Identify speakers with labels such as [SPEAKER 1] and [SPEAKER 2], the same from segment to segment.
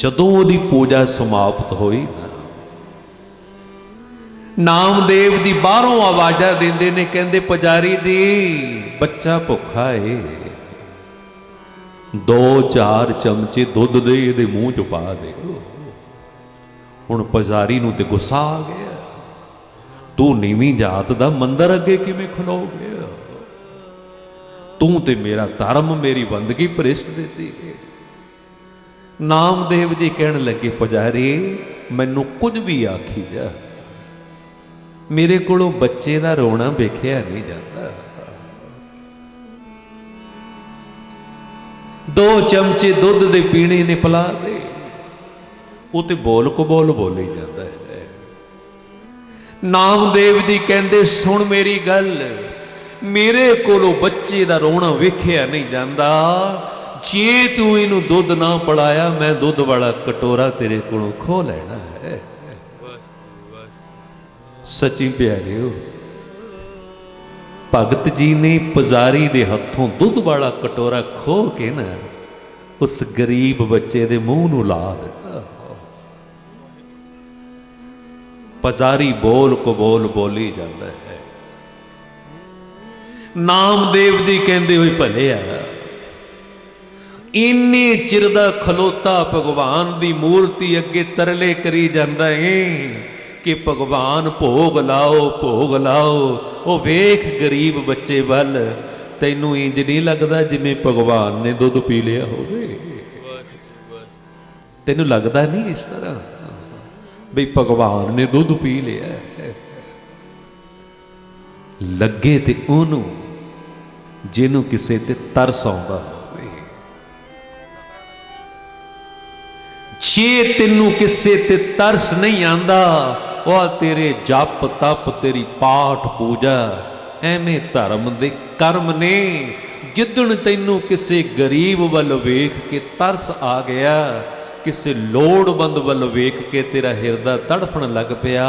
[SPEAKER 1] जदों उहदी पूजा समाप्त होई ना, नामदेव जी बाहरों आवाज़ां देंदे ने, कहंदे पुजारी जी बच्चा भुखा है, 2-4 चमचे दुध दे इहदे मूँह च पा दिओ। हुण पुजारी नूं ते गुस्सा आ गया, तू नीवीं जात दा मंदिर अगे किवें खलो गया, तू ते मेरा धर्म मेरी बंदगी भ्रिष्ट दित्ती है। नामदेव जी कहण लगे, पुजारी मैनूं कुछ भी आखी जा, मेरे कोलों बच्चे दा रोना वेखिया नहीं जाता। 2 चमचे दुध दे पीने ने पिला दे, वो तो बोल कबोल बोली जाता है। नामदेव जी कहंदे सुन मेरी गल, मेरे कोलों बच्चे दा रोना वेखिया नहीं जाता, जे तू इनू दुध ना पिलाया मैं दुध वाला कटोरा तेरे कोलों खो लेना है। सच्ची प्यारिओ, भगत जी ने पुजारी दे हथों दुध वाला कटोरा खो के ना उस गरीब बच्चे दे मूँह नूं ला दिता। पुजारी बोल को बोल बोली जाता है। नामदेव जी कहंदे होए भले आ, इन्ने चिर दा खलोता भगवान दी मूर्ति अगे तरले करी जांदा है कि भगवान भोग लाओ भोग लाओ। वो वेख गरीब बच्चे वल, तैनूं इंज नहीं लगदा जिवें भगवान ने दुध पी लिया होवे? तैनूं लगदा नहीं इस तरह भी भगवान ने दुध पी लिया है? लगे ते ओनू जिन्हों किसे ते तरस आउंदा होवे। जे तेनू किसे ते तरस नहीं आंदा, वह तेरे जप तप तेरी पाठ पूजा एवें धर्म दे कर्म ने। जिदण तैनू किसे गरीब वल वेख के तरस आ गया, किसे लोड़वंद वल वेख के तेरा हिरदा तड़फण लग पिया,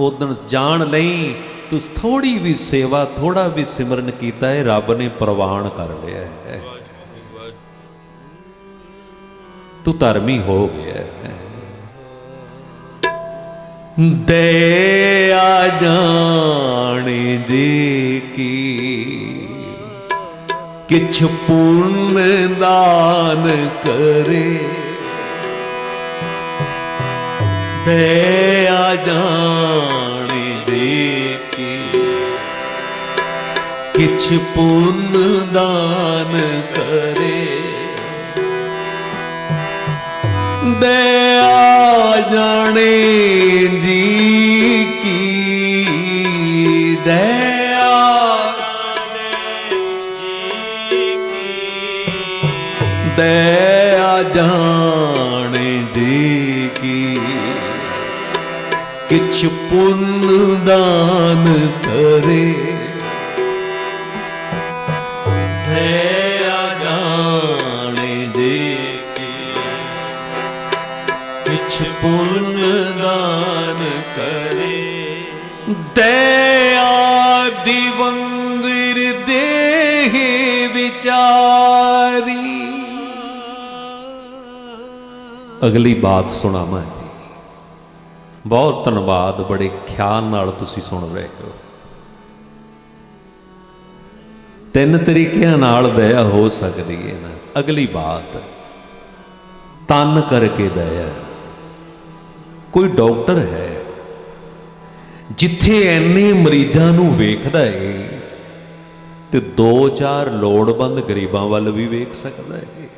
[SPEAKER 1] उदण जान लई तू थोड़ी भी सेवा थोड़ा भी सिमरन कीता है, रब ने प्रवान कर लिया है, तू धर्मी हो गया है। दया जाने दे की किछ पुण्य दान करे, दया जाने दे की किछ पुण्य दान करे, दया जाने दी की दया दया जाने दी की किछ पुण्य दान करे, दया जाने दे पुण्य दान करे, दया दिवंगिर देह विचारी। अगली बात सुनावां जी, बहुत धन्यवाद, बड़े ख्याल नाल तुसीं सुन रहे हो। 3 तरीकिਆਂ नाल दया हो सकती है ना। अगली बात, तन करके दया। कोई डॉक्टर है जिथे इन्ने मरीजां नूं वेखदा है ते 2-4 लोड़वंद गरीबां वल भी वेख सकदा है।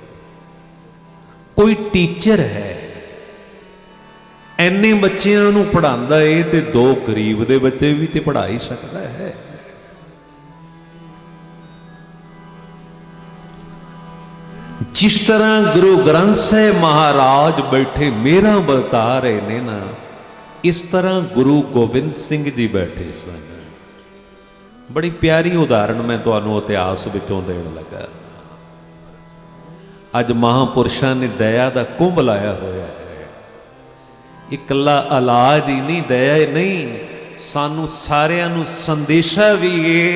[SPEAKER 1] कोई टीचर है इन्ने बच्चियां नूं पढ़ांदा है ते 2 गरीब दे बच्चे भी ते पढ़ा ही सकदा है। जिस तरह गुरु ग्रंथ साहिब महाराज बैठे मेरा बता रहे ने ना, इस तरह गुरु गोबिंद सिंह जी बैठे सन। बड़ी प्यारी उदाहरण मैं तुहानूं इतिहास विचों देण लगा। अज महापुरुषां ने दया का कुंभ लाया होया है। इकला इलाज ही नहीं, दया नहीं, सानू सारियां नूं संदेशा भी है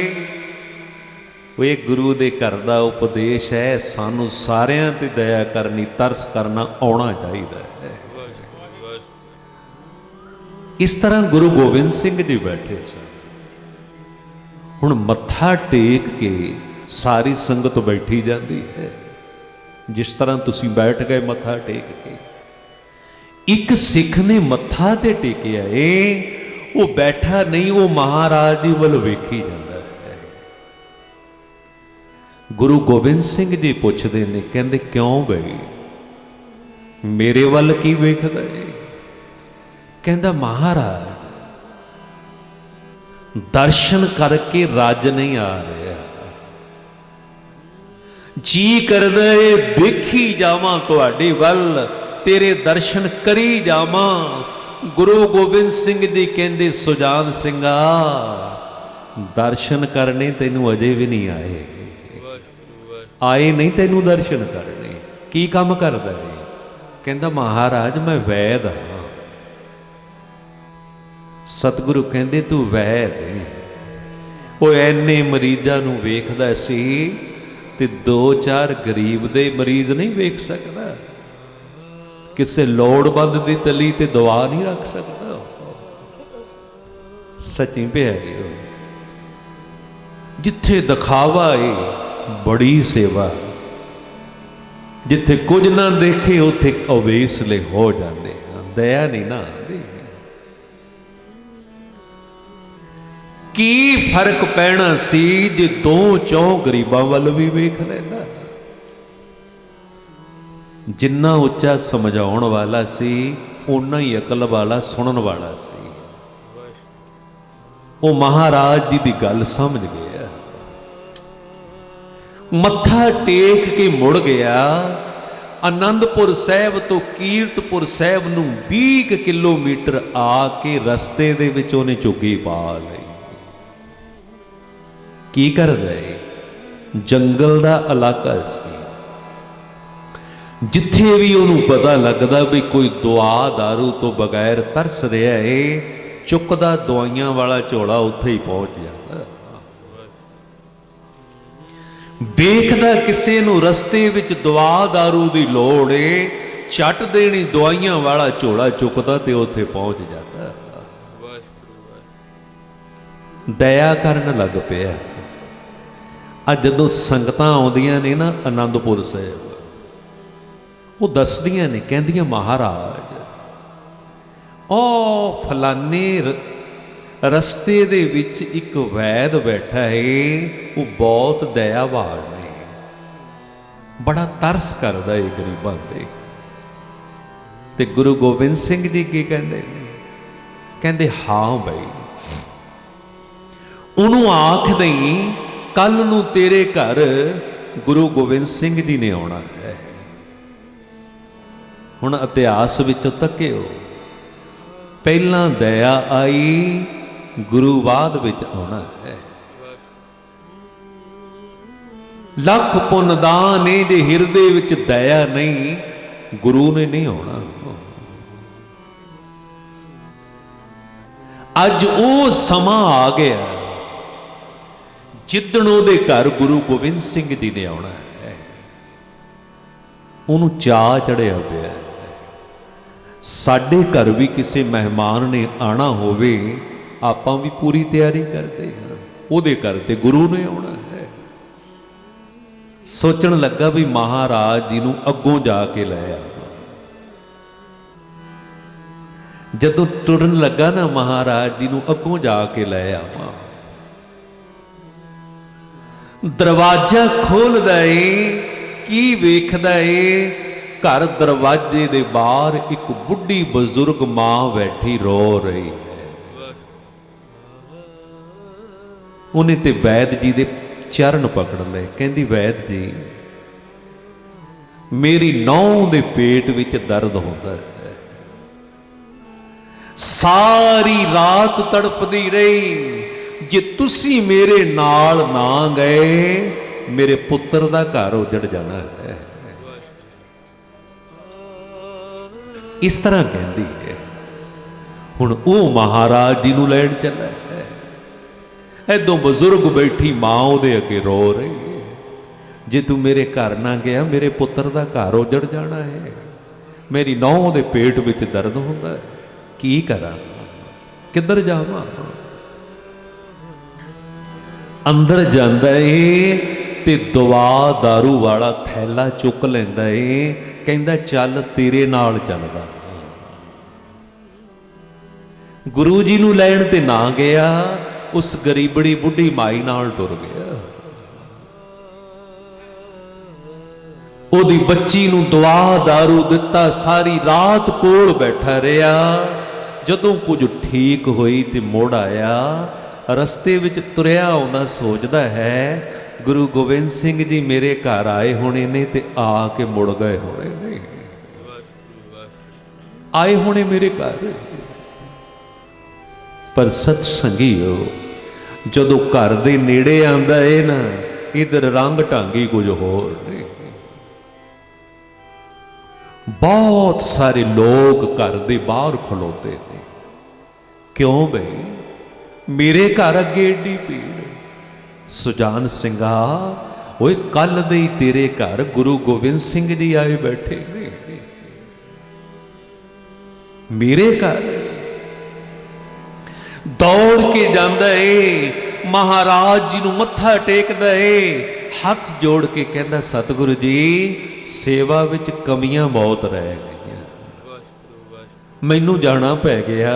[SPEAKER 1] वो ये गुरु दे घर दा उपदेश है, सानू सारियां ते दया करनी, तरस करना आउणा चाहीदा है। इस तरह गुरु गोबिंद सिंह जी बैठे सन। हुण मत्था टेक के सारी संगत बैठी जाती है, जिस तरह तुसीं बैठ गए मत्था टेक के। एक सिख ने मत्था ते टेकिया है, वो बैठा नहीं, वो महाराज जी वल वेखी जाता है। गुरु गोबिंद सिंह जी पुछदे ने, कहंदे क्यों बई मेरे वल की वेखदा है? कहंदा महाराज दर्शन करके रज नहीं आ रहा, जी करदा है वेखी जावां तुहाडे वल, तेरे दर्शन करी जावां। गुरु गोबिंद सिंह जी कहंदे सुजान सिंघा दर्शन करने तैनू अजे भी नहीं आए, आए नहीं तैनू दर्शन करने, की काम करदा है? कहंदा महाराज मैं वैद हाँ। सतगुरु कहंदे तू वैद है, वो इन्ने मरीजां नू वेखदा सी ते दो चार गरीब दे मरीज नहीं वेख सकदा, किसे लोड़वंद दी तली ते दुआ नहीं रख सकदा। सच्ची प्यारे हो, जिथे दिखावा है बड़ी सेवा, जिथे कुछ ना देखे उथे अवेसले हो जाते, दया नहीं ना आती। की फर्क पैना सी जे दो चौ गरीबां वल भी वेख लैंदा। जिन्ना उच्चा समझाउण वाला सी उन्ना ही अकल वाला सुनन वाला सी। वो महाराज जी की गल समझ गया, मत्था टेक के मुड़ गया। आनंदपुर साहब तो कीरतपुर साहब नूं 20 किलोमीटर आके रस्ते दे विच उहने झुग्गी पा लई। की करदा है? जंगल दा इलाका सी, जिथे भी उन्होंने पता लगता भी कोई दुआ दारू तो बगैर तरस रहा है, चुकदा दवाइयां वाला झोला उत्थे ही पहुंच जाता। वेखदा किसे नूं रस्ते विच दुआ दारू की लोड़ है, झट देनी दवाइयां वाला झोला चुकदा ते उत्थे पहुंच जाता। दया करन लग पिया। अज जदों संगतां आउंदियां ने ना आनंदपुर साहिब, वो दसदियां ने, कहंदियां महाराज ओ फलाने रस्ते दे विच एक वैद बैठा है, वो बहुत दयावान ने, बड़ा तरस करदा है गरीबां ते। ते गुरु गोबिंद सिंह जी की कहंदे ने? कहंदे हाँ बई, उन्होंने आख दई कल नूं तेरे घर गुरु गोबिंद सिंह जी ने आउणा है। हुण इतिहास विचों तक्किओ, पहलां दया आई, गुरु बाद विच आउणा है। लख पुन दान है, जे हिरदे विच दया नहीं गुरु ने नहीं आउणा। अज वो समा आ गया जिदण उहदे घर गुरु गोबिंद सिंह जी ने आउणा है। उहनूं चाह चढ़िया पिया, साडे घर भी किसी मेहमान ने आना होवे, आपां भी पूरी तैयारी करते हैं, उहदे घर ते गुरु ने आउणा है। सोचण लगा भी महाराज जी नूं अग्गों जाके लै आवां। जदों टुरन लगा ना महाराज जी नूं अग्गों जाके लै आवां, दरवाजा खोलदा है, की वेखदा है? घर दरवाजे दे बाहर एक बुढ़ी बजुर्ग मां बैठी रो रही है। उन्हें ते वैद जी दे चरण पकड़ ले, कहंदी वैद जी मेरी नौं दे पेट विच दर्द होंदा है, सारी रात तड़पदी रही, जे तुसी मेरे नाल ना गए मेरे पुत्र दा घर उजड़ जाना है। इस तरह कहती है। हुण वो महाराज जी नूं लैण चला है। ऐदों बजुर्ग बैठी मां उहदे अगे रो रही है, जे तू मेरे घर ना गया मेरे पुत्र का घर उजड़ जाना है, मेरी नौं दे पेट विच दर्द होंदा है, की करा, किधर जावां। अंदर जांदा है ते दवा दारू वाला थैला चुक लैंदा है, कहंदा चल तेरे नाल चलदा। गुरु जी नूं लैण ते ना गया, उस गरीबड़ी बुढ़ी माई नाल टुर गया। ओदी बच्ची नूं दवा दारू दिता, सारी रात कोल बैठा रहा। जदों कुछ ठीक होई ते मुड़ आया, रस्ते विच तुरिया आउंदा सोचदा है गुरु गोबिंद सिंह जी मेरे घर आए होने ने ते आके मुड़ गए होने ने, आए होने मेरे घर। पर सत्संगीओ जदों घर दे नेड़े आंदा है ना, इधर रंग ढंग ही कुछ होर ने। बहुत सारे लोग घर दे बाहर खलोते ने, क्यों बई मेरे घर अगे एडी भीड़। सुजान सिंघा ओए कल दे ही तेरे घर गुरु गोबिंद सिंह जी आए बैठे ने, मेरे घर दौड़ के जांदा है, महाराज जी नूं मत्था टेकदा है, हथ जोड़ के कहंदा सतगुरु जी सेवा विच कमियां बहुत रह गईयां, मैनू जाना पै गया।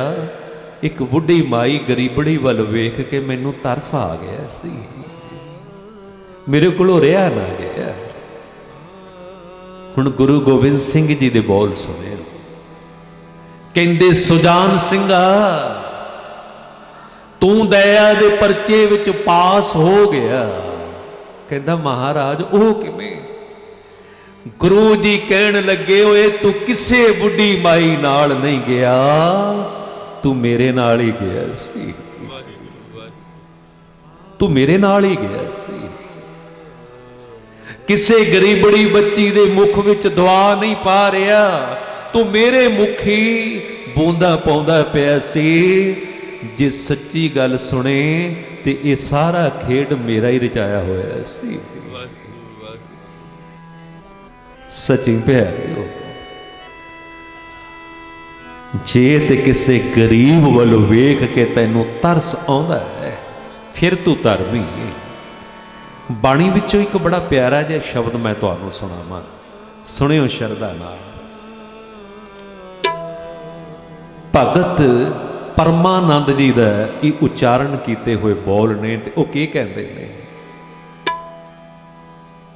[SPEAKER 1] एक बुढ़ी माई गरीबड़ी वल वेख के मैनू तरस आ गया सी, मेरे कोलों रहा ना गया। हुण गुरु गोबिंद सिंह जी दे बोल सुने, कहंदे सुजान सिंघा तू दया दे परचे विच पास हो गया। कहंदा महाराज ओ किवें? गुरु जी कहण लगे ओए तू किसे बुढ़ी माई नाल नहीं गया, तू मेरे नाल ही गया सी, तू मेरे नाल ही गया सी। किसे गरीबड़ी बच्ची दे मुख विच दुआ नहीं पा रहा, तू मेरे मुखी बूंदा पाउंदा पिया सी। जे सच्ची गल सुने ते ये सारा खेड मेरा ही रचाया होया सी। सच्ची प्यारे जे ते किसे गरीब वालों वेख के तैनू तरस आउंदा है, फिर तू धर्मी है। बाणी विचों एक बड़ा प्यारा जिहा शब्द मैं तुहानू सुणावां, सुनियो शरधा नाल। भगत परमानंद जी दा ये उच्चारण कीते हुए बोल ने, ते वो की कहंदे ने,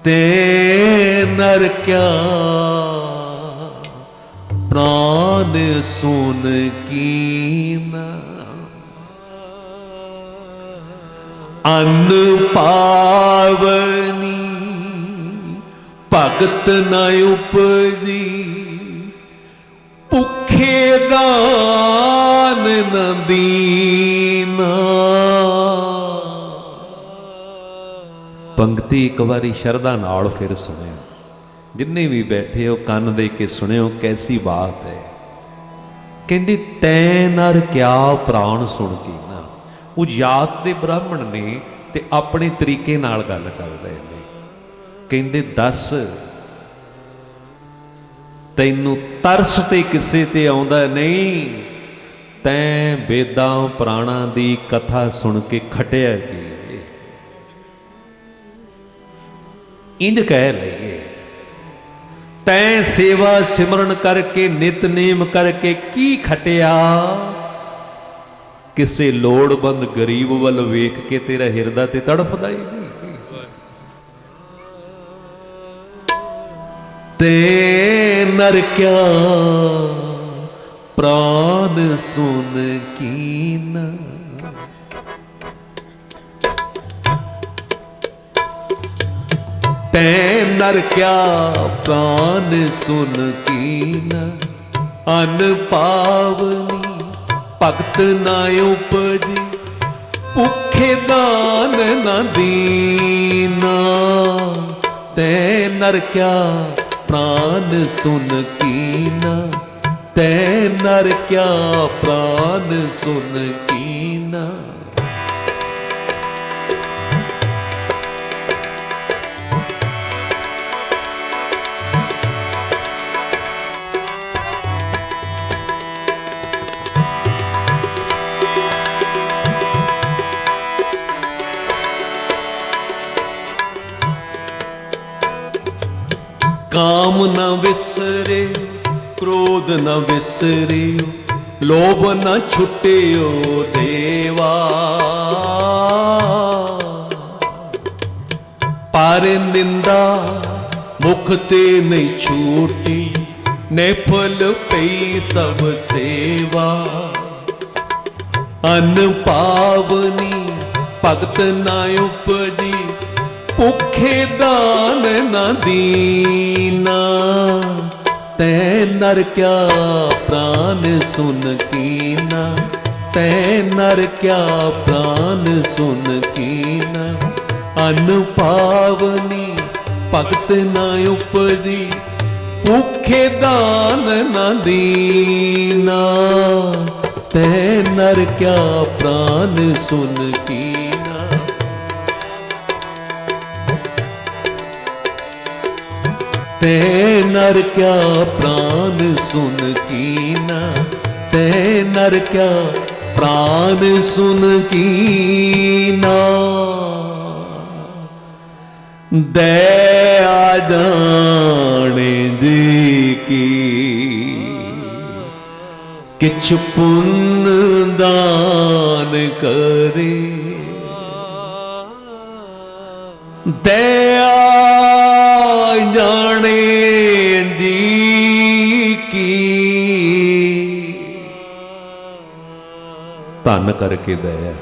[SPEAKER 1] ते नर क्या प्राण सुन कीना, अन्न पावनी भगत न उपजी, भुखे दान न दीना। पंक्ति एक बारी शरधा नाल फिर सुनियो, जिन्ने भी बैठे हो कन दे के सुनियो, कैसी बात है। कहंदी तैं नर क्या प्राण सुन की ना। वो जात दे ब्राह्मण ने ते अपने तरीके नाल गल कर रहे ने। कहंदे दस तैनू तरस ते किसे ते आउंदा नहीं, तैं वेदां प्राणा दी कथा सुन के खटिया की। इंज कह लईए, तैं सेवा सिमरन करके नितनेम करके की खटिया। किसे लोड़बंद गरीब वल वेख के तेरा हिरदा ते तड़फदा ही नहीं। ते नर क्या प्राण सुन कीना, ते नर क्या प्राण सुन कीना। अन पावनी भगत ना उपजी, भुखे दान न दीना। ते नर क्या प्राण सुन कीना, ते नर क्या प्राण सुन कीना। ਕਾਮ ਨਾ ਵਿਸਰਿਓ, ਕ੍ਰੋਧ ਨਾ ਵਿਸਰਿਓ, ਲੋਭ ਨਾ ਛੁਟਿਓ ਦੇਵਾ। ਪਰ ਨਿੰਦਾ ਮੁਖ ਤੇ ਨਹੀਂ ਛੂਟੀ, ਨਿਫਲ ਪਈ ਸਭ ਸੇਵਾ। ਅਨ ਪਾਵਨੀ ਭਗਤ ਨਾ ਉਪਜੀ, ਭੁੱਖੇ ਦਾਨ ਨਾ ਦੀਨਾ। ਤੈ ਨਰ ਕਿਆ ਪ੍ਰਾਨ ਸੁਨ ਕੀਨਾ, ਤੈ ਨਰ ਕਿਆ ਪ੍ਰਾਨ ਸੁਨ ਕੀਨਾ। ਅਨ ਪਾਵਨੀ ਭਗਤ ਨਾ ਉਪਜੀ, ਭੁੱਖੇ ਦਾਨ ਨਾ ਦੀਨਾ। ਤੈ ਨਰ ਕਿਆ ਪ੍ਰਾਨ ਸੁਨ ਕੀਨਾ। ਤੈ ਨਰ ਕਿਆ ਪ੍ਰਾਨ ਸੁਨ ਕੀਨਾ, ਤੈ ਨਰ ਕਿਆ ਪ੍ਰਾਨ ਸੁਨ ਕੀਨਾ। ਦਇਆ ਜਾਣੇ ਜੀ ਕੀ, ਕਿਛ ਪੁੰਨ ਦਾਨ ਕਰੇ। ਦਇਆ ਜਾਣੇ ਜੀ ਕੀ, ਧੰਨ ਕਰਕੇ ਦਇਆ।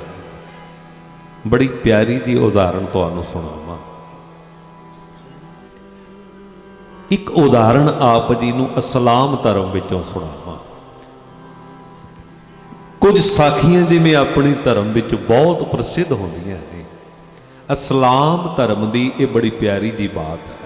[SPEAKER 1] ਬੜੀ ਪਿਆਰੀ ਜੀ ਉਦਾਹਰਣ ਤੁਹਾਨੂੰ ਸੁਣਾਵਾਂ। ਇੱਕ ਉਦਾਹਰਣ ਆਪ ਜੀ ਨੂੰ ਇਸਲਾਮ ਧਰਮ ਵਿੱਚੋਂ ਸੁਣਾਵਾਂ। ਕੁਝ ਸਾਖੀਆਂ ਜਿਵੇਂ ਆਪਣੇ ਧਰਮ ਵਿੱਚ ਬਹੁਤ ਪ੍ਰਸਿੱਧ ਹੁੰਦੀਆਂ ਨੇ, ਇਸਲਾਮ ਧਰਮ ਦੀ ਇਹ ਬੜੀ ਪਿਆਰੀ ਜੀ ਬਾਤ ਹੈ।